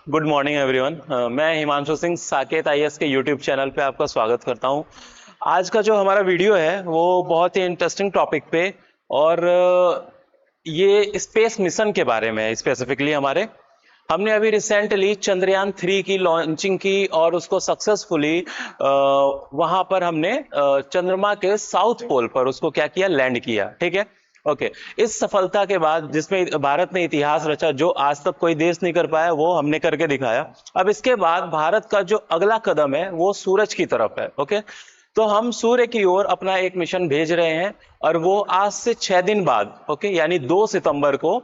Good morning everyone. मैं Himanshu Singh Saket IAS के YouTube channel पे आपका स्वागत करता हूं। आज का जो हमारा वीडियो है वो बहुत ही इंटरेस्टिंग टॉपिक पे और ये स्पेस मिशन के बारे में है। स्पेसिफिकली हमने अभी रिसेंटली चंद्रयान 3 की लॉन्चिंग की और उसको सक्सेसफुली वहां पर हमने चंद्रमा के साउथ पोल पर उसको क्या किया, लैंड किया। ठीक है, ओके। इस सफलता के बाद जिसमें भारत ने इतिहास रचा, जो आज तक कोई देश नहीं कर पाया, वो हमने करके दिखाया। अब इसके बाद भारत का जो अगला कदम है वो सूरज की तरफ है। ओके, तो हम सूर्य की ओर अपना एक मिशन भेज रहे हैं और वो आज से 6 दिन बाद, ओके, यानी 2 सितंबर को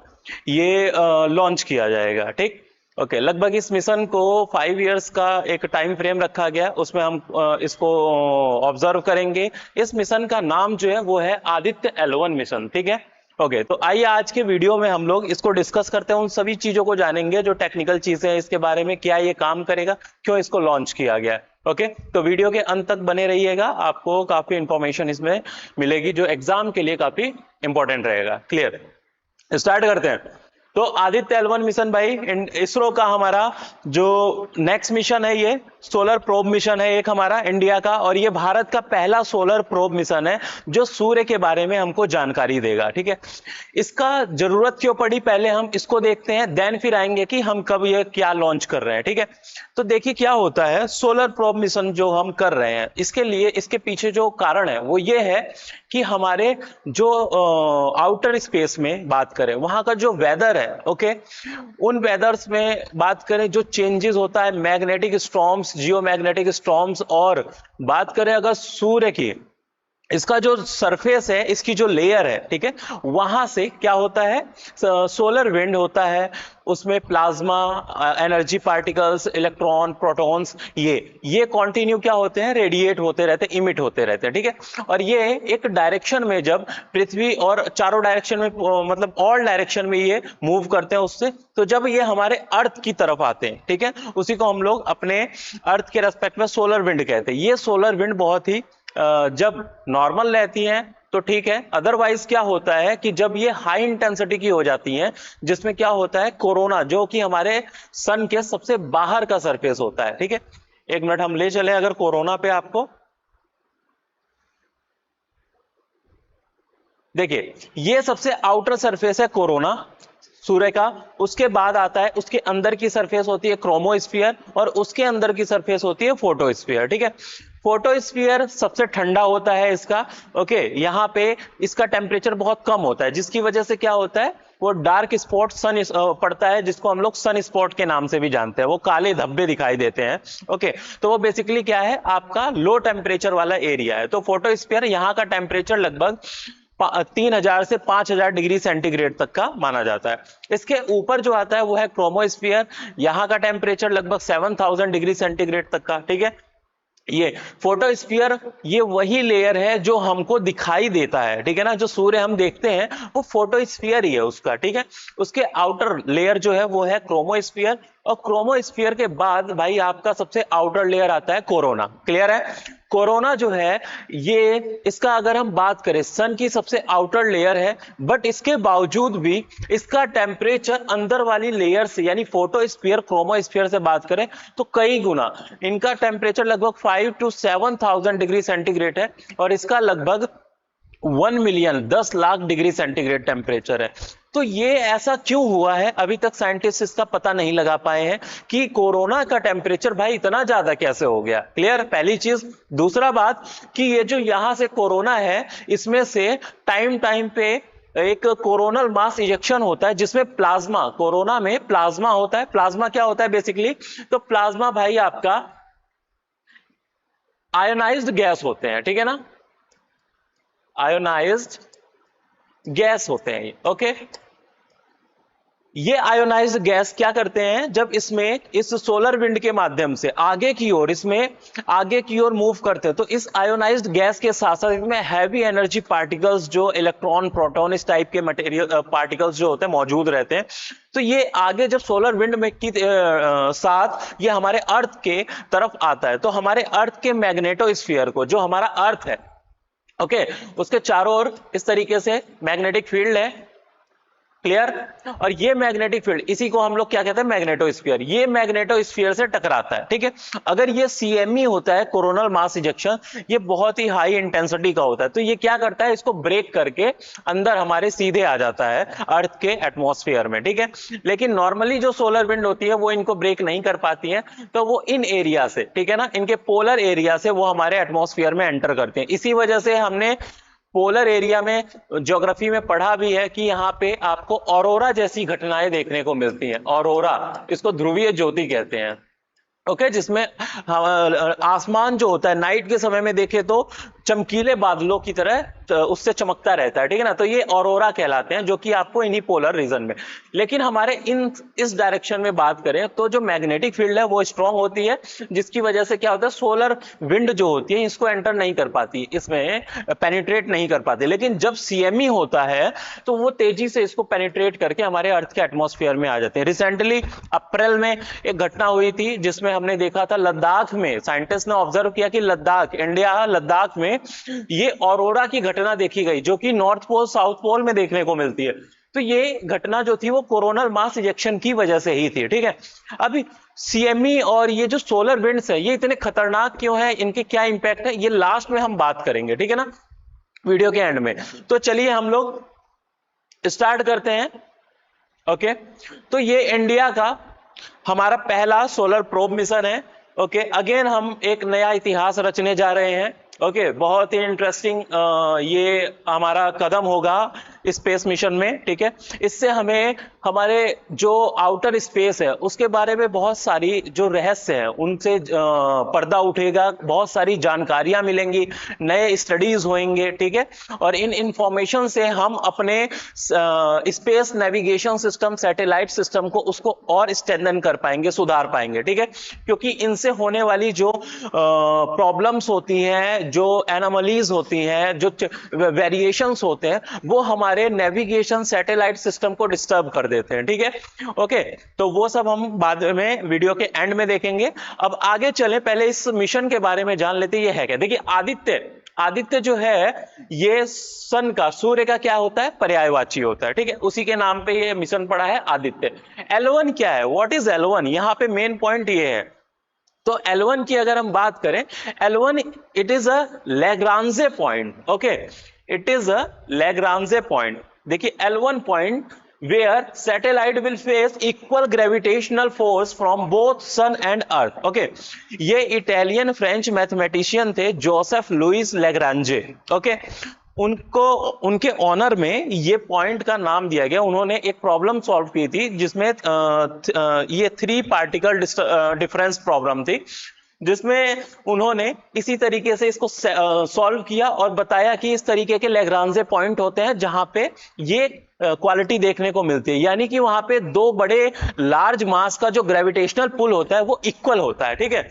ये लॉन्च किया जाएगा। ठीक, ओके। लगभग इस मिशन को 5 इयर्स का एक टाइम फ्रेम रखा गया, उसमें हम इसको ऑब्जर्व करेंगे। इस मिशन का नाम जो है वो है आदित्य L1 मिशन। ठीक है, ओके। तो आइए आज के वीडियो में हम लोग इसको डिस्कस करते हैं, उन सभी चीजों को जानेंगे जो टेक्निकल चीजें हैं इसके बारे में, क्या ये काम करेगा, क्यों इसको लॉन्च किया गया। ओके, तो वीडियो के अंत तक बने रहिएगा, आपको काफी इंफॉर्मेशन इसमें मिलेगी जो एग्जाम के लिए काफी इंपॉर्टेंट रहेगा। क्लियर, स्टार्ट करते हैं। तो आदित्य L1 मिशन भाई, इसरो का हमारा जो नेक्स्ट मिशन है ये सोलर प्रोब मिशन है एक हमारा इंडिया का, और ये भारत का पहला सोलर प्रोब मिशन है जो सूर्य के बारे में हमको जानकारी देगा। ठीक है, इसका जरूरत क्यों पड़ी पहले हम इसको देखते हैं, देन फिर आएंगे कि हम कब ये क्या लॉन्च कर रहे हैं। ठीक है, तो देखिए क्या होता है सोलर प्रोब मिशन जो हम कर रहे हैं, इसके लिए इसके पीछे जो कारण है वो ये है कि हमारे जो आउटर स्पेस में बात करें, वहां का जो वेदर है, ओके, उन वेदर्स में बात करें जो चेंजेस होता है, मैग्नेटिक स्टॉर्म्स, जियो मैग्नेटिक स्टॉर्म्स, और बात करें अगर सूर्य की, इसका जो सरफेस है, इसकी जो लेयर है, ठीक है, वहां से क्या होता है, सोलर विंड होता है, उसमें plasma, energy particles, electron, protons, ये कंटिन्यू क्या होते हैं, रेडिएट होते रहते हैं, इमिट होते रहते हैं। ठीक है, और ये एक डायरेक्शन में, जब पृथ्वी और चारों डायरेक्शन में, मतलब ऑल डायरेक्शन में ये मूव करते हैं उससे, तो जब ये हमारे अर्थ की तरफ आते हैं, ठीक है, उसी को हम लोग अपने अर्थ के रेस्पेक्ट में सोलर विंड कहते हैं। ये सोलर विंड बहुत ही जब नॉर्मल रहती हैं तो ठीक है, अदरवाइज क्या होता है कि जब ये हाई इंटेंसिटी की हो जाती हैं, जिसमें क्या होता है, कोरोना, जो कि हमारे सन के सबसे बाहर का सरफेस होता है। ठीक है, एक मिनट हम ले चले अगर कोरोना पे आपको, देखिए ये सबसे आउटर सरफेस है कोरोना सूर्य का। उसके बाद आता है, उसके अंदर की सरफेस होती है क्रोमोस्फीयर, और उसके अंदर की सरफेस होती है फोटोस्फीयर। ठीक है, फोटोस्फीयर सबसे ठंडा होता है इसका, ओके, यहाँ पे इसका टेम्परेचर बहुत कम होता है, जिसकी वजह से क्या होता है, वो डार्क स्पॉट सन पड़ता है, जिसको हम लोग सन स्पॉट के नाम से भी जानते हैं, वो काले धब्बे दिखाई देते हैं। ओके, तो वो बेसिकली क्या है, आपका लो टेम्परेचर वाला एरिया है। तो फोटोस्फीयर यहाँ का टेम्परेचर लगभग 3000 से 5000 डिग्री सेंटीग्रेड तक का माना जाता है। इसके ऊपर जो आता है वो है क्रोमोस्फीयर, यहाँ का टेम्परेचर लगभग 7000 डिग्री सेंटीग्रेड तक का। ठीक है, ये फोटोस्फीयर ये वही लेयर है जो हमको दिखाई देता है, ठीक है ना, जो सूर्य हम देखते हैं वो फोटोस्फीयर ही है उसका। ठीक है, उसके आउटर लेयर जो है वो है क्रोमोस्फीयर, और क्रोमोस्फीयर के बाद भाई आपका सबसे आउटर लेयर आता है कोरोना। क्लियर है, कोरोना जो है ये, इसका अगर हम बात करें, सन की सबसे आउटर लेयर है, बट इसके बावजूद भी इसका टेम्परेचर अंदर वाली लेयर से, यानी फोटोस्फीयर क्रोमोस्फीयर से बात करें तो कई गुना, इनका टेम्परेचर लगभग 5 to 7000 डिग्री सेंटीग्रेड है, और इसका लगभग 1 million 10 lakh degree centigrade temperature है। तो ये ऐसा क्यों हुआ है, अभी तक साइंटिस्ट इसका पता नहीं लगा पाए हैं कि कोरोना का टेम्परेचर भाई इतना ज्यादा कैसे हो गया। क्लियर, पहली चीज। दूसरा बात कि ये जो यहां से कोरोना है, इसमें से टाइम टाइम पे एक कोरोनल मास इजेक्शन होता है, जिसमें प्लाज्मा, कोरोना में प्लाज्मा होता है। प्लाज्मा क्या होता है बेसिकली, तो प्लाज्मा भाई आपका आयोनाइज्ड गैस होते हैं, ठीक है ना, आयोनाइज्ड गैस होते हैं। ओके, ये आयोनाइज्ड गैस क्या करते हैं, जब इसमें इस सोलर विंड के माध्यम से आगे की ओर, इसमें आगे की ओर मूव करते हैं, तो इस आयोनाइज्ड गैस के साथ साथ इसमें हैवी एनर्जी पार्टिकल्स, जो इलेक्ट्रॉन, प्रोटॉन, इस टाइप के मटेरियल पार्टिकल्स जो होते हैं मौजूद रहते हैं। तो ये आगे जब सोलर विंड में की साथ ये हमारे अर्थ के तरफ आता है, तो हमारे अर्थ के मैग्नेटोस्फीयर को, जो हमारा अर्थ है, ओके, उसके चारों ओर इस तरीके से मैग्नेटिक फील्ड है, क्लियर। और ये मैग्नेटिक फील्ड, इसी को हम लोग क्या कहते हैं, मैग्नेटोस्फीयर, ये मैग्नेटोस्फीयर से टकराता है, ठीक है। अगर ये सीएमई होता है, कोरोनल मास इजेक्शन, ये बहुत ही हाई इंटेंसिटी का होता है, तो ये क्या करता है, इसको ब्रेक करके अंदर हमारे सीधे आ जाता है अर्थ के एटमॉस्फेयर में, ठीक है। लेकिन नॉर्मली जो सोलर विंड होती है वो इनको ब्रेक नहीं कर पाती है, तो वो इन एरिया से, ठीक है ना, इनके पोलर एरिया से वो हमारे एटमॉस्फेयर में एंटर करते हैं। इसी वजह से हमने पोलर एरिया में ज्योग्राफी में पढ़ा भी है कि यहाँ पे आपको ऑरोरा जैसी घटनाएं देखने को मिलती हैं। ऑरोरा, इसको ध्रुवीय ज्योति कहते हैं, ओके, जिसमें आसमान जो होता है नाइट के समय में देखे तो चमकीले बादलों की तरह उससे चमकता रहता है, ठीक है ना, तो ये ऑरोरा कहलाते हैं, जो कि आपको इन्हीं पोलर रीजन में। लेकिन हमारे इस डायरेक्शन में बात करें तो जो मैग्नेटिक फील्ड है वो स्ट्रांग होती है, जिसकी वजह से क्या होता है, सोलर विंड जो होती है इसको एंटर नहीं कर पाती, इसमें पेनिट्रेट नहीं कर पाती। लेकिन जब सीएमई होता है तो वो तेजी से इसको पेनिट्रेट करके हमारे अर्थ के एटमॉस्फेयर में आ जाते हैं। रिसेंटली अप्रैल में एक घटना हुई थी जिसमें हमने देखा था लद्दाख में, साइंटिस्ट ने ऑब्जर्व किया कि लद्दाख, इंडिया लद्दाख में ये ऑरोरा की घटना देखी गई, जो कि नॉर्थ पोल साउथ पोल में देखने को मिलती है। तो ये घटना जो थी वो कोरोनल मास इजेक्शन की वजह से ही थी, ठीक है। अभी सीएमई और ये जो सोलर विंड्स है ये इतने खतरनाक क्यों है, इनके क्या इंपैक्ट है, ये लास्ट में हम बात करेंगे, ठीक है ना, वीडियो के एंड में। तो चलिए हम लोग स्टार्ट करते हैं। ओके, तो ये इंडिया का हमारा पहला सोलर प्रोब मिशन है। ओके, अगेन हम एक नया इतिहास रचने जा रहे हैं। ओके, बहुत ही इंटरेस्टिंग ये हमारा कदम होगा स्पेस मिशन में, ठीक है। इससे हमें हमारे जो आउटर स्पेस है उसके बारे में बहुत सारी जो रहस्य है उनसे पर्दा उठेगा, बहुत सारी जानकारियां मिलेंगी, नए स्टडीज होंगे, ठीक है। और इन इंफॉर्मेशन से हम अपने space navigation system, satellite system को उसको और स्ट्रेंथन कर पाएंगे, सुधार पाएंगे, ठीक है। क्योंकि इनसे होने वाली जो प्रॉब्लम्स होती हैं, जो एनोमलीज होती हैं, जो वेरिएशंस होते हैं, वो हमारे नेविगेशन सैटेलाइट सिस्टम को डिस्टर्ब कर देते हैं, ठीक है। ओके, तो वो सब हम बाद में वीडियो के एंड में देखेंगे। अब आगे चले, पहले इस मिशन के बारे में जान लेते हैं। ये है क्या, देखिए आदित्य जो है ये सन का, सूर्य का क्या होता है, पर्यायवाची होता है, ठीक है। उसी के नाम पे ये मिशन पड़ा है आदित्य। L1 क्या है, व्हाट इज L1, यहां पे मेन पॉइंट ये है। तो L1 की अगर हम बात करें, L1 it is a Lagrange point. Okay, it is a Lagrange point. देखिए L1 point where satellite will face equal gravitational force from both sun and earth। Okay, ये इटालियन फ्रेंच मैथमेटिशियन थे Joseph Louis लैग्रांजे। Okay, उनके honour में ये point का नाम दिया गया। उन्होंने एक प्रॉब्लम सॉल्व की थी जिसमें ये 3 पार्टिकल डिफरेंस प्रॉब्लम थी, जिसमें उन्होंने इसी तरीके से इसको सॉल्व किया और बताया कि इस तरीके के लैग्रांजे पॉइंट होते हैं जहां पे ये क्वालिटी देखने को मिलती है, यानी कि वहां पे 2 बड़े लार्ज मास का जो ग्रेविटेशनल पुल होता है वो इक्वल होता है, ठीक है।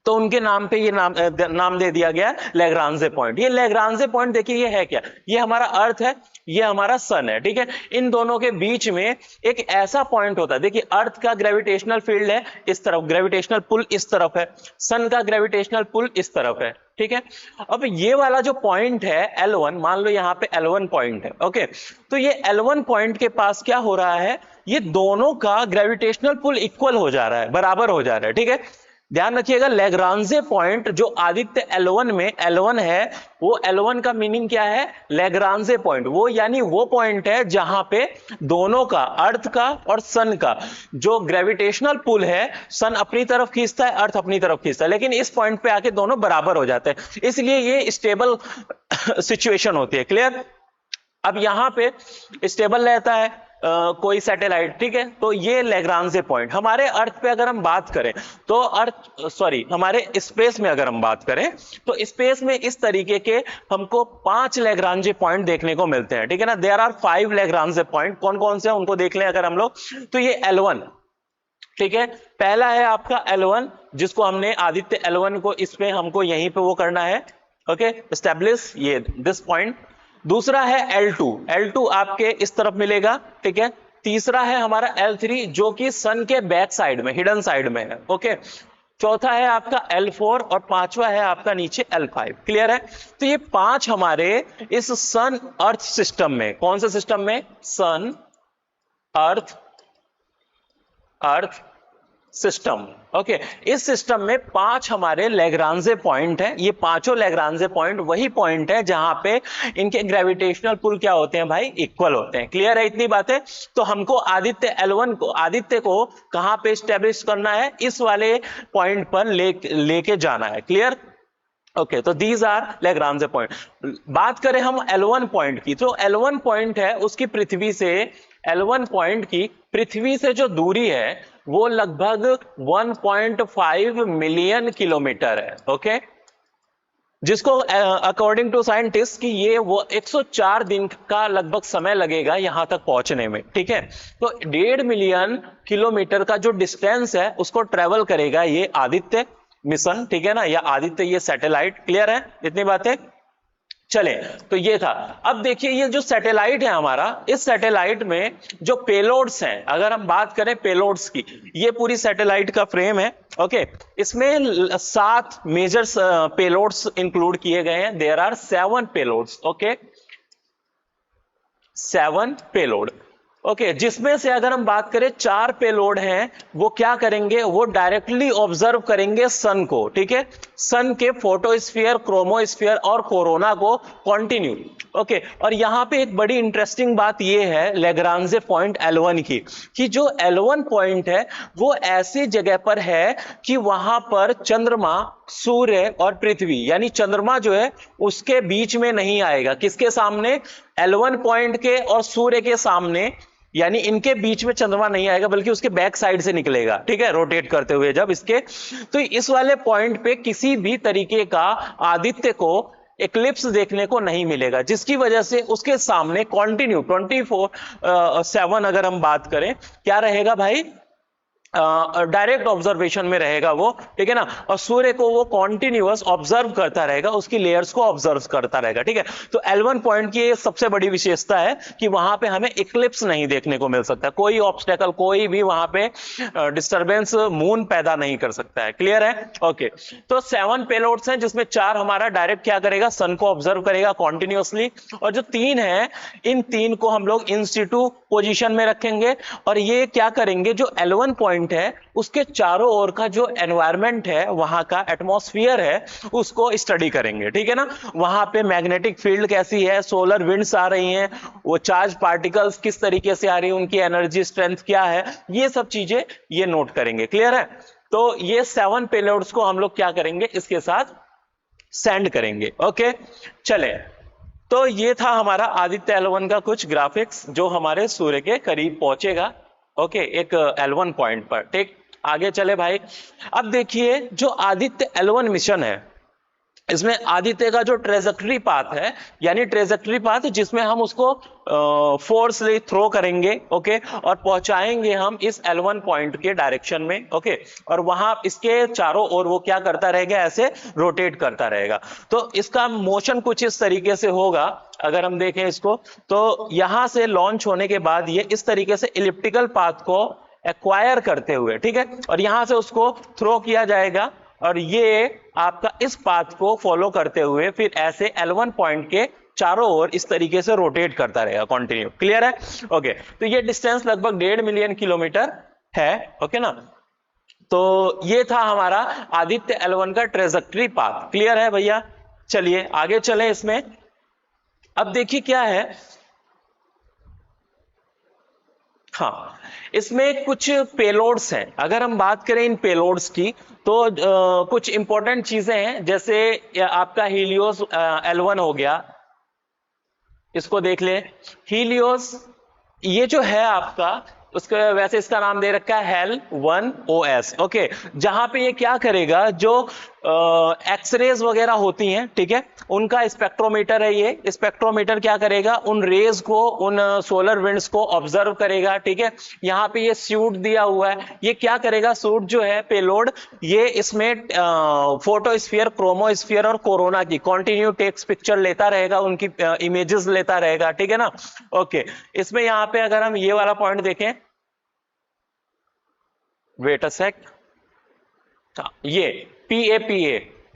तो उनके नाम पे ये नाम दे दिया गया लैग्रांजे पॉइंट। ये लैग्रांजे पॉइंट देखिए ये है क्या, ये हमारा अर्थ है, ये हमारा सन है, ठीक है। इन दोनों के बीच में एक ऐसा पॉइंट होता है, देखिए अर्थ का ग्रेविटेशनल फील्ड है इस तरफ, ग्रेविटेशनल पुल इस तरफ है, सन का ग्रेविटेशनल पुल इस तरफ है, ठीक है। अब ये वाला जो पॉइंट है L1, मान लो यहां पे L1 पॉइंट है। ओके, तो ये L1 पॉइंट के पास क्या हो रहा है, ये दोनों का ग्रेविटेशनल पुल इक्वल हो जा रहा है, बराबर हो जा रहा है, ठीक है। ध्यान रखिएगा, लैग्रांजे पॉइंट जो आदित्य L1 में L1 है, वो L1 का मीनिंग क्या है, लैग्रांजे पॉइंट, वो यानी वो पॉइंट है जहां पे दोनों का, अर्थ का और सन का जो ग्रेविटेशनल पुल है, सन अपनी तरफ खींचता है, अर्थ अपनी तरफ खींचता है, लेकिन इस पॉइंट पे आके दोनों बराबर हो जाते हैं, इसलिए ये स्टेबल सिचुएशन होती है। क्लियर। अब यहां पे स्टेबल रहता है कोई सैटेलाइट, ठीक है। तो ये लैग्रांजे पॉइंट हमारे अर्थ पे अगर हम बात करें तो हमारे स्पेस में अगर हम बात करें तो स्पेस में इस तरीके के हमको 5 लैग्रांजे पॉइंट देखने को मिलते हैं, ठीक है ना। देयर आर 5 लैग्रांजे पॉइंट, कौन कौन से हैं उनको देख लें अगर हम लोग। तो ये L1, ठीक है, पहला है आपका L1, जिसको हमने आदित्य L1 को इस पे हमको यहीं पे वो करना है। ओके, एस्टैब्लिश ये दिस पॉइंट। दूसरा है L2 आपके इस तरफ मिलेगा, ठीक है। तीसरा है हमारा L3 जो कि सन के बैक साइड में, हिडन साइड में है। ओके, चौथा है आपका L4 और पांचवा है आपका नीचे L5। क्लियर है। तो ये 5 हमारे इस सन अर्थ सिस्टम में, कौन से सिस्टम में, सन अर्थ अर्थ सिस्टम। ओके, इस सिस्टम में 5 हमारे लैग्रांजे पॉइंट हैं। ये पांचों लैग्रांजे पॉइंट वही पॉइंट है जहां पे इनके ग्रेविटेशनल पुल क्या होते हैं भाई, इक्वल होते हैं। क्लियर है इतनी बातें? तो हमको आदित्य L1 को, आदित्य को कहां पे स्टैब्लिश करना है, इस वाले पॉइंट पर लेके जाना है। क्लियर? ओके, तो दीज आर लैग्रांजे पॉइंट। बात करें हम L1 पॉइंट की, तो L1 पॉइंट है उसकी पृथ्वी से, L1 पॉइंट की पृथ्वी से जो दूरी है वो लगभग 1.5 मिलियन किलोमीटर है। ओके, जिसको अकॉर्डिंग टू साइंटिस्ट कि ये वो 104 दिन का लगभग समय लगेगा यहां तक पहुंचने में। ठीक है, तो 1.5 मिलियन किलोमीटर का जो डिस्टेंस है उसको ट्रेवल करेगा ये आदित्य मिशन। ठीक है ना, या आदित्य ये सैटेलाइट। क्लियर है इतनी बातें? चले, तो ये था। अब देखिए ये जो सैटेलाइट है हमारा, इस सैटेलाइट में जो पेलोड्स हैं, अगर हम बात करें पेलोड्स की, ये पूरी सैटेलाइट का फ्रेम है। ओके, इसमें 7 मेजर पेलोड्स इंक्लूड किए गए हैं। There are 7 payloads. Okay, 7 payload. Okay, जिसमें से अगर हम बात करें 4 पेलोड हैं, वो क्या करेंगे, वो डायरेक्टली ऑब्जर्व करेंगे सन को। ठीक है, सन के फोटोस्फीयर, क्रोमोस्फीयर और कोरोना को कंटिन्यू। ओके, और यहां पे एक बड़ी इंटरेस्टिंग बात ये है लैग्रांजे पॉइंट L1 की, कि जो L1 पॉइंट है वो ऐसी जगह पर है कि वहां पर चंद्रमा, सूर्य और पृथ्वी, यानी चंद्रमा जो है उसके बीच में नहीं आएगा। किसके सामने? L1 पॉइंट के और सूर्य के सामने, यानी इनके बीच में चंद्रमा नहीं आएगा बल्कि उसके बैक साइड से निकलेगा। ठीक है, रोटेट करते हुए जब इसके, तो इस वाले पॉइंट पे किसी भी तरीके का आदित्य को एक्लिप्स देखने को नहीं मिलेगा, जिसकी वजह से उसके सामने कंटिन्यू 24/7 अगर हम बात करें क्या रहेगा भाई, डायरेक्ट ऑब्जर्वेशन में रहेगा वो। ठीक है ना, और सूर्य को वो कॉन्टिन्यूअस ऑब्जर्व करता रहेगा, उसकी लेयर्स को ऑब्जर्व करता रहेगा। ठीक है, तो L1 पॉइंट की सबसे बड़ी विशेषता है कि वहां पे हमें इक्लिप्स नहीं देखने को मिल सकता, कोई ऑब्स्टेकल, कोई भी वहां पे डिस्टरबेंस मून पैदा नहीं कर सकता है। क्लियर है? ओके, तो 7 पेलोड्स हैं जिसमें 4 हमारा डायरेक्ट क्या करेगा, सन को ऑब्जर्व करेगा कॉन्टिन्यूअसली, और जो 3 है, इन 3 को हम लोग इन सिटू पोजीशन में रखेंगे, और ये क्या करेंगे, जो L1 पॉइंट है उसके चारों ओर का जो एनवायरनमेंट है, वहां का एटमॉस्फेयर है, उसको स्टडी करेंगे। ठीक है ना, वहां पे मैग्नेटिक फील्ड कैसी है, सोलर विंड्स आ रही हैं, वो चार्ज पार्टिकल्स किस तरीके से आ रही है, उनकी एनर्जी स्ट्रेंथ क्या है, ये सब चीजें ये नोट करेंगे। क्लियर है? तो ये 7 पेलोड्स को हम लोग क्या करेंगे, इसके साथ सेंड करेंगे। ओके, चले, तो ये था हमारा आदित्य L1 का कुछ ग्राफिक्स जो हमारे सूर्य के करीब पहुंचेगा। ओके, एक L1 पॉइंट पर। ठीक, आगे चले भाई। अब देखिए जो आदित्य L1 मिशन है, इसमें आदित्य का जो ट्रेजेक्टरी पाथ है, यानी ट्रेजेक्टरी पाथ जिसमें हम उसको फोर्सली थ्रो करेंगे। ओके, और पहुंचाएंगे हम इस L1 पॉइंट के डायरेक्शन में। ओके, और वहां इसके चारों ओर वो क्या करता रहेगा, ऐसे रोटेट करता रहेगा। तो इसका मोशन कुछ इस तरीके से होगा, अगर हम देखें इसको, तो यहां से लॉन्च होने के बाद ये इस तरीके से इलिप्टिकल पाथ को एक्वायर करते हुए, ठीक है, और यहां से उसको थ्रो किया जाएगा, और ये आपका इस पाथ को फॉलो करते हुए फिर ऐसे L1 पॉइंट के चारों ओर इस तरीके से रोटेट करता रहेगा कंटिन्यू। क्लियर है? ओके, तो ये डिस्टेंस लगभग 1.5 मिलियन किलोमीटर है। ओके ना, तो ये था हमारा आदित्य L1 का ट्रेजेक्टरी पाथ। क्लियर है भैया? चलिए आगे चलें इसमें। अब देखिए क्या है, हाँ, इसमें कुछ पेलोड्स हैं। अगर हम बात करें इन पेलोड्स की, तो कुछ इंपॉर्टेंट चीजें हैं, जैसे आपका हीलियोस L1 हो गया, इसको देख ले। हीलियोस ये जो है आपका, उसके वैसे इसका नाम दे रखा है HAL1OS। ओके, जहां पे ये क्या करेगा, जो एक्सरेज वगैरह होती हैं, ठीक है, उनका स्पेक्ट्रोमीटर है। ये स्पेक्ट्रोमीटर क्या करेगा, उन रेज को, उन सोलर विंड्स को ऑब्जर्व करेगा। ठीक है, यहाँ पे ये सूट दिया हुआ है, ये क्या करेगा, सूट जो है पेलोड, ये इसमें फोटोस्फीयर, क्रोमोस्फीयर और कोरोना की कंटिन्यू टेक्स पिक्चर लेता रहेगा, उनकी इमेजेस लेता रहेगा। ठीक है ना। ओके, इसमें यहाँ पे अगर हम ये वाला पॉइंट देखें, वेट अ सेक, ये PAPA,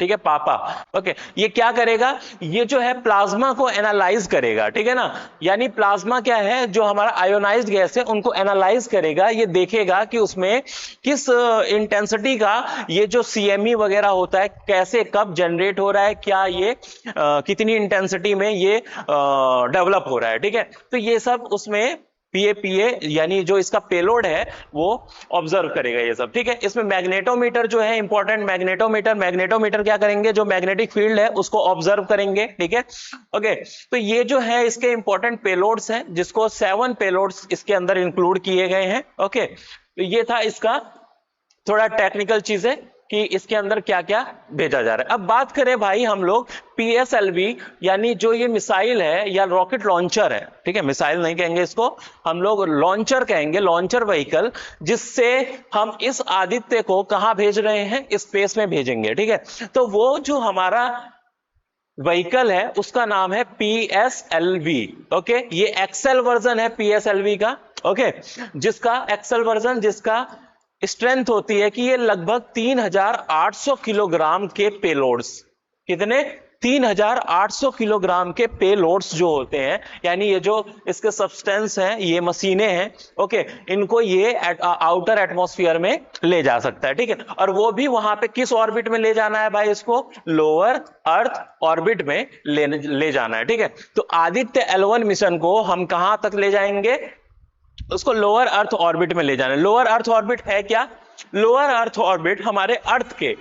ठीक है, पापा। ओके, ये क्या करेगा, ये जो है प्लाज्मा को एनालाइज करेगा, ठीक है ना। यानी प्लाज्मा क्या है, जो हमारा आयोनाइज्ड गैस है उनको एनालाइज करेगा, ये देखेगा कि उसमें किस इंटेंसिटी का ये जो सीएमई वगैरह होता है कैसे कब जनरेट हो रहा है, क्या ये कितनी इंटेंसिटी में ये डेवलप हो रहा है, ठीक है। तो ये सब उसमें पीए यानी जो इसका पेलोड है वो ऑब्जर्व करेगा ये सब, ठीक है। इसमें मैग्नेटोमीटर जो है इंपॉर्टेंट, मैग्नेटोमीटर क्या करेंगे, जो मैग्नेटिक फील्ड है उसको ऑब्जर्व करेंगे, ठीक है। ओके, तो ये जो है इसके इंपॉर्टेंट पेलोड्स हैं, जिसको 7 पेलोड्स इसके अंदर इंक्लूड किए गए हैं। ओके, तो ये था इसका थोड़ा टेक्निकल चीजें कि इसके अंदर क्या क्या भेजा जा रहा है। अब बात करें भाई हम लोग पीएसएलवी, यानी जो ये मिसाइल है या रॉकेट लॉन्चर है, ठीक है, मिसाइल नहीं कहेंगे इसको, हम लोग लॉन्चर कहेंगे, लॉन्चर व्हीकल, जिससे हम इस आदित्य को कहां भेज रहे हैं, स्पेस में भेजेंगे, ठीक है। तो वो जो हमारा व्हीकल है उसका नाम है पीएसएलवी। ओके, ये एक्सेल वर्जन है पीएसएलवी का। ओके, जिसका एक्सेल वर्जन, जिसका स्ट्रेंथ होती है कि ये लगभग 3800 किलोग्राम के पेलोड्स, कितने, 3800 किलोग्राम के पेलोड्स जो होते हैं, यानी ये जो इसके सब्सटेंस हैं, ये मशीनें हैं, ओके, इनको ये आउटर एटमॉस्फेयर में ले जा सकता है, ठीक है। और वो भी वहां पे किस ऑर्बिट में ले जाना है भाई, इसको लोअर अर्थ ऑर्बिट में ले जाना है, ठीक है। तो आदित्य L1 मिशन को हम कहां तक ले जाएंगे, उसको लोअर अर्थ ऑर्बिट में ले जाना है। लोअर अर्थ ऑर्बिट है क्या, लोअर अर्थ ऑर्बिट हमारे अर्थ के,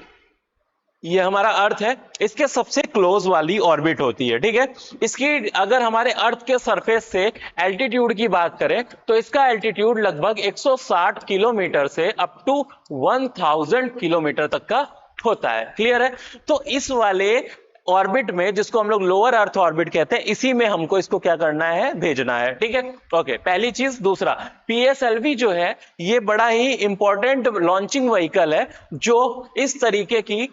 ये हमारा अर्थ है, इसके सबसे क्लोज वाली ऑर्बिट होती है, ठीक है। इसकी अगर हमारे अर्थ के सरफेस से एल्टीट्यूड की बात करें तो इसका एल्टीट्यूड लगभग 160 किलोमीटर से अप टू 1000 किलोमीटर तक का होता है। क्लियर है। तो इस वाले ऑर्बिट में, जिसको हम लोग लोअर अर्थ ऑर्बिट कहते हैं, इसी में हमको इसको क्या करना है, भेजना है, ठीक है। ओके, पहली चीज। दूसरा, पीएसएलवी जो है ये बड़ा ही इंपॉर्टेंट लॉन्चिंग व्हीकल है, जो इस तरीके की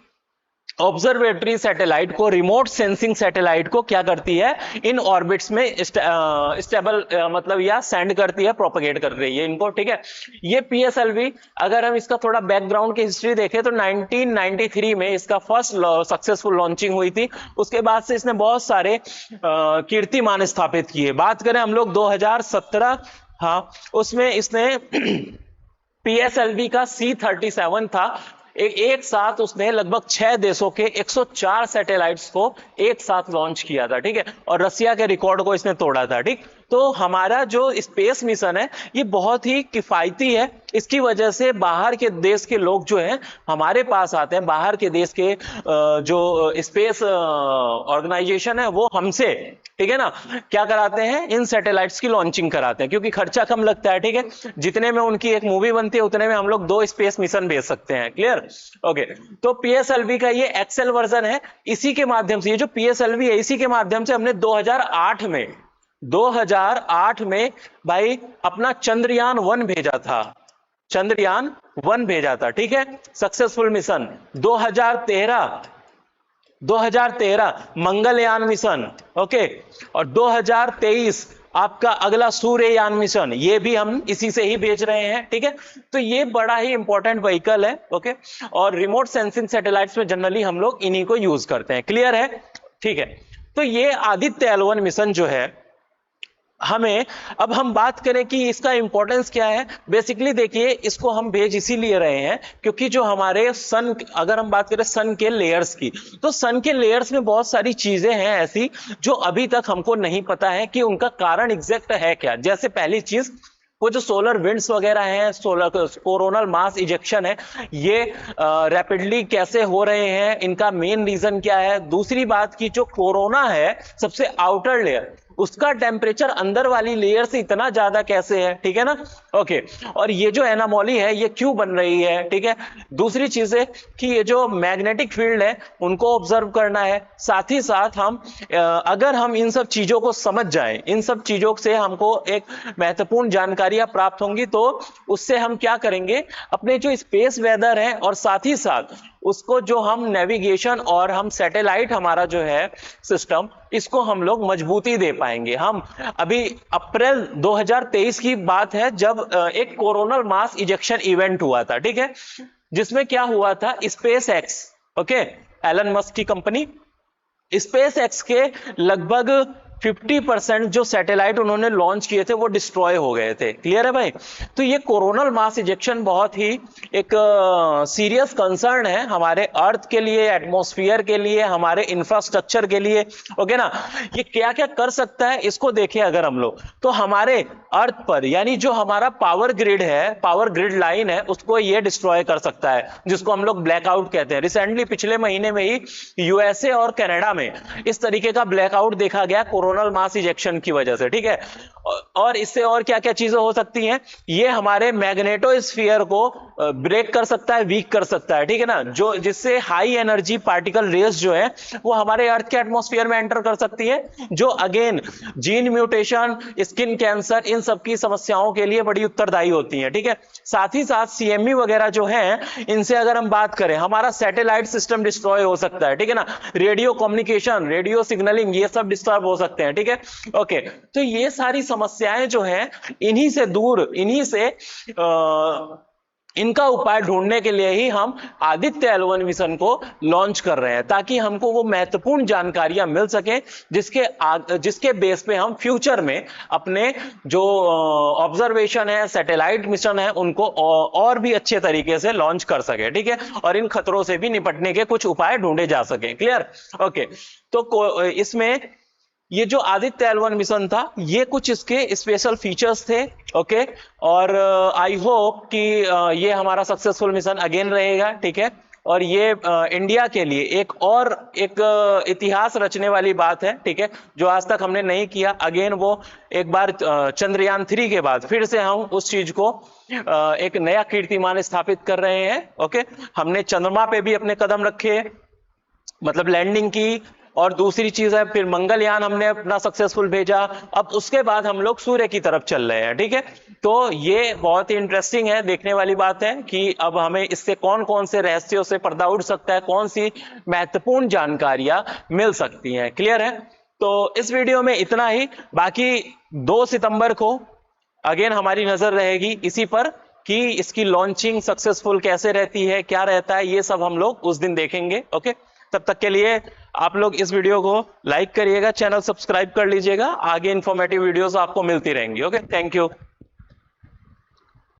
ऑब्जर्वेटरी सैटेलाइट को, रिमोट सेंसिंग सैटेलाइट को क्या करती है, इन ऑर्बिट्स में स्टेबल मतलब या सेंड करती है, प्रोपेगेट कर रही है इनको, ठीक है। ये पीएसएलवी, अगर हम इसका थोड़ा बैकग्राउंड की हिस्ट्री देखें तो 1993 में इसका फर्स्ट सक्सेसफुल लॉन्चिंग हुई थी। उसके बाद से इसने बहुत सारे कीर्तिमान स्थापित किए। बात करें हम लोग 2017, हाँ, उसमें इसने पीएसएलवी का C-37 था, एक साथ उसने लगभग 6 देशों के 104 सैटेलाइट्स को एक साथ लॉन्च किया था, ठीक है। और रसिया के रिकॉर्ड को इसने तोड़ा था, ठीक। तो हमारा जो स्पेस मिशन है ये बहुत ही किफायती है। इसकी वजह से बाहर के देश के लोग जो हैं हमारे पास आते हैं, बाहर के देश के जो स्पेस ऑर्गेनाइजेशन है वो हमसे, ठीक है ना, क्या कराते हैं, इन सैटेलाइट्स की लॉन्चिंग कराते हैं, क्योंकि खर्चा कम लगता है, ठीक है। जितने में उनकी एक मूवी बनती है उतने में हम लोग 2 स्पेस मिशन भेज सकते हैं। क्लियर। ओके, तो पीएसएलवी का ये एक्सेल वर्जन है। इसी के माध्यम से, ये जो पीएसएलवी है, इसी के माध्यम से हमने 2008 में भाई अपना चंद्रयान 1 भेजा था, चंद्रयान 1 भेजा था, ठीक है, successful mission. 2013 Mangalyaan mission, okay. और 2023 आपका अगला सूर्ययान मिशन, ये भी हम इसी से ही भेज रहे हैं, ठीक है। तो ये बड़ा ही इंपॉर्टेंट व्हीकल है, ओके। और रिमोट सेंसिंग सैटेलाइट्स में जनरली हम लोग इन्हीं को यूज करते हैं। क्लियर है, ठीक है। तो ये आदित्य L1 मिशन जो है, हमें, अब हम बात करें कि इसका इंपॉर्टेंस क्या है। बेसिकली देखिए, इसको हम भेज इसीलिए रहे हैं क्योंकि जो हमारे सन, अगर हम बात करें सन के लेयर्स की, तो सन के लेयर्स में बहुत सारी चीजें हैं ऐसी जो अभी तक हमको नहीं पता है कि उनका कारण एग्जैक्ट है क्या। जैसे पहली चीज, वो जो सोलर विंड्स वगैरह हैं, सोलर कोरोनल मास इजेक्शन है, ये रैपिडली कैसे हो रहे हैं, इनका मेन रीजन क्या है। दूसरी बात की, जो कोरोना है सबसे आउटर लेयर, उसका टेम्परेचर अंदर वाली लेयर से इतना ज्यादा कैसे है, ठीक है ना। ओके, और ये जो एनामोली है ये क्यों बन रही है, ठीक है। दूसरी चीज है कि ये जो मैग्नेटिक फील्ड है उनको ऑब्जर्व करना है। साथ ही साथ हम अगर हम इन सब चीजों को समझ जाएं, इन सब चीजों से हमको एक महत्वपूर्ण जानकारियां प्राप्त होंगी, तो उससे हम क्या करेंगे, अपने जो स्पेस वेदर है और साथ ही साथ उसको जो हम नेविगेशन और हम सैटेलाइट हमारा जो है सिस्टम, इसको हम लोग मजबूती दे पाएंगे। हम अभी अप्रैल 2023 की बात है जब एक कोरोनल मास इजेक्शन इवेंट हुआ था, ठीक है, जिसमें क्या हुआ था, SpaceX, okay, Elon Musk की कंपनी। स्पेस एक्स के लगभग 50% जो सैटेलाइट उन्होंने लॉन्च किए थे वो डिस्ट्रॉय हो गए थे। क्लियर है भाई? तो ये कोरोनल मास इजेक्शन बहुत ही एक सीरियस कंसर्न है हमारे अर्थ के लिए, एटमॉस्फेयर के लिए, हमारे इंफ्रास्ट्रक्चर के लिए। ओके ना? ये क्या क्या कर सकता है इसको देखें अगर हम लोग, तो हमारे अर्थ पर यानी जो हमारा पावर ग्रिड है, पावर ग्रिड लाइन है, उसको ये डिस्ट्रॉय कर सकता है, जिसको हम लोग ब्लैकआउट कहते हैं। रिसेंटली पिछले महीने में ही यूएसए और कनाडा में इस तरीके का ब्लैकआउट देखा गया कोरोनल मास इजेक्शन की वजह से। ठीक है? और इससे और क्या क्या चीजें हो सकती हैं, ये हमारे मैग्नेटोस्फीयर को ब्रेक कर सकता है, वीक कर सकता है। ठीक है ना? जो जिससे हाई एनर्जी पार्टिकल रेस जो है वो हमारे अर्थ के एटमॉस्फेयर में एंटर कर सकती है, जो again gene mutation, skin cancer, इन सब की समस्याओं के लिए बड़ी उत्तरदायी होती है। ठीक है? साथ ही साथ सीएमई वगैरह जो है, इनसे अगर हम बात करें, हमारा सैटेलाइट सिस्टम डिस्ट्रॉय हो सकता है। ठीक है ना? रेडियो कम्युनिकेशन, रेडियो सिग्नलिंग, ये सब डिस्टर्ब हो सकते हैं। ठीक है? ओके, तो ये सारी समस्याएं जो है, इन्हीं से दूर, इन्हीं से इनका उपाय ढूंढने के लिए ही हम आदित्य L1 मिशन को लॉन्च कर रहे हैं, ताकि हमको वो महत्वपूर्ण जानकारियां मिल सके जिसके बेस पे हम फ्यूचर में अपने जो ऑब्जर्वेशन है, सैटेलाइट मिशन है, उनको और भी अच्छे तरीके से लॉन्च कर सके। ठीक है? और इन खतरों से भी निपटने के कुछ उपाय ढूंढे जा सके। क्लियर? ओके, तो इसमें ये जो आदित्य L1 मिशन था, ये कुछ इसके स्पेशल फीचर्स थे। ओके, और आई होप कि ये हमारा सक्सेसफुल मिशन अगेन रहेगा। ठीक है? और ये इंडिया के लिए एक इतिहास रचने वाली बात है। ठीक है? जो आज तक हमने नहीं किया, अगेन वो एक बार चंद्रयान 3 के बाद फिर से हम उस चीज को एक नया कीर्तिमान स्थापित कर रहे हैं। ओके, हमने चंद्रमा पे भी अपने कदम रखे, मतलब लैंडिंग की, और दूसरी चीज है फिर मंगलयान हमने अपना सक्सेसफुल भेजा। अब उसके बाद हम लोग सूर्य की तरफ चल रहे हैं। ठीक है? तो ये बहुत ही इंटरेस्टिंग है, देखने वाली बात है कि अब हमें इससे कौन कौन से रहस्यों से पर्दा उठ सकता है, कौन सी महत्वपूर्ण जानकारियां मिल सकती हैं। क्लियर है? तो इस वीडियो में इतना ही। बाकी 2 सितंबर को अगेन हमारी नजर रहेगी इसी पर कि इसकी लॉन्चिंग सक्सेसफुल कैसे रहती है, क्या रहता है, ये सब हम लोग उस दिन देखेंगे। ओके, तब तक के लिए आप लोग इस वीडियो को लाइक करिएगा, चैनल सब्सक्राइब कर लीजिएगा, आगे इंफॉर्मेटिव वीडियोस आपको मिलती रहेंगी। Okay, thank you.